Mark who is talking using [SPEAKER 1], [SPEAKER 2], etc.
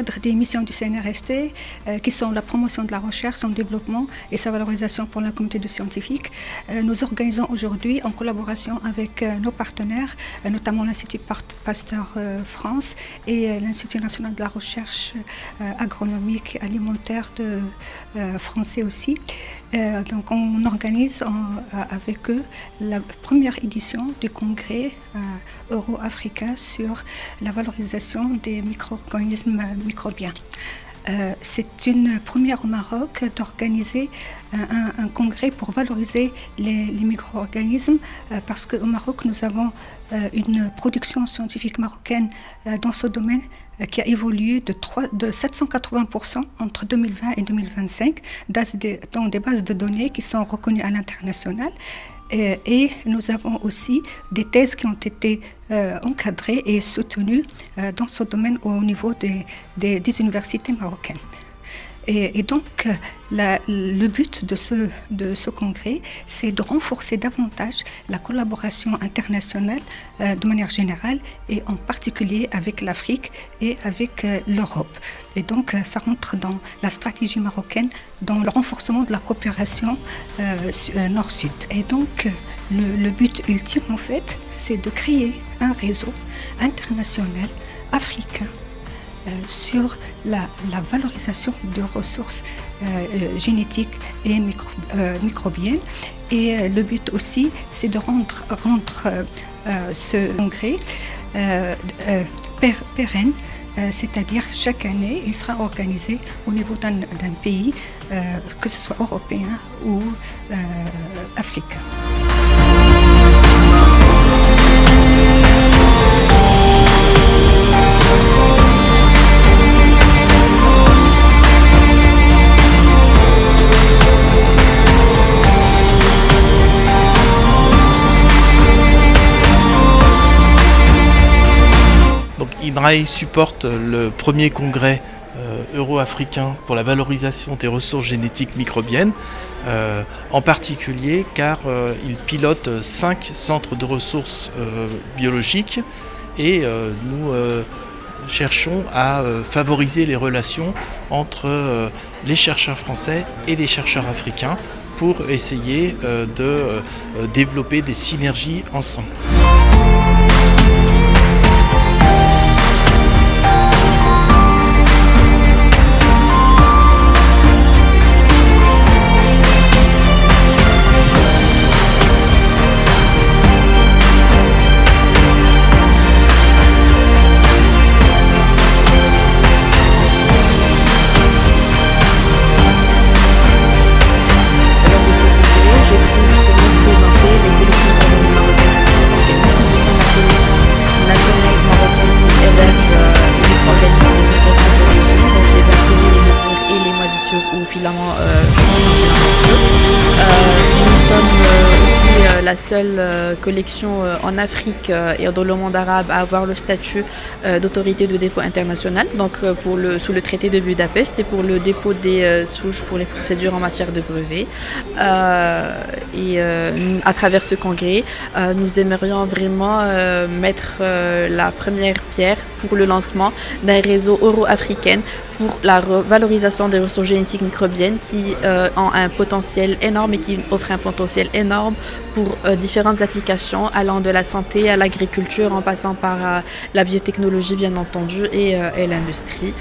[SPEAKER 1] cadre des missions du CNRST, qui sont la promotion de la recherche, son développement et sa valorisation pour la communauté de scientifiques, nous organisons aujourd'hui, en collaboration avec nos partenaires, notamment l'Institut Pasteur France et l'Institut national de la recherche agronomique et alimentaire français aussi. Donc on organise avec eux la première édition du congrès euro-africain sur la valorisation des micro-organismes microbiens. C'est une première au Maroc d'organiser un congrès pour valoriser les micro-organismes parce qu'au Maroc, nous avons une production scientifique marocaine dans ce domaine qui a évolué de 780% entre 2020 et 2025 dans des bases de données qui sont reconnues à l'international. Et nous avons aussi des thèses qui ont été encadrées et soutenues dans ce domaine au niveau des universités marocaines. Et donc, le but de ce congrès, c'est de renforcer davantage la collaboration internationale de manière générale et en particulier avec l'Afrique et avec l'Europe. Et donc, ça rentre dans la stratégie marocaine, dans le renforcement de la coopération nord-sud. Et donc, le but ultime, en fait, c'est de créer un réseau international africain sur la valorisation de ressources génétiques et microbiennes. Et le but aussi, c'est de rendre ce congrès pérenne, c'est-à-dire chaque année, il sera organisé au niveau d'un pays, que ce soit européen ou africain.
[SPEAKER 2] INRAE supporte le premier congrès euro-africain pour la valorisation des ressources génétiques microbiennes, en particulier car il pilote 5 centres de ressources biologiques et nous cherchons à favoriser les relations entre les chercheurs français et les chercheurs africains pour essayer de développer des synergies ensemble.
[SPEAKER 3] Nous sommes aussi la seule collection en Afrique et dans le monde arabe à avoir le statut d'autorité de dépôt international, donc sous le traité de Budapest et pour le dépôt des souches pour les procédures en matière de brevets. Et à travers ce congrès, nous aimerions vraiment mettre la première pierre pour le lancement d'un réseau euro-africain pour la valorisation des ressources génétiques microbiennes qui ont un potentiel énorme et qui offrent un potentiel énorme pour différentes applications allant de la santé à l'agriculture en passant par la biotechnologie bien entendu et l'industrie.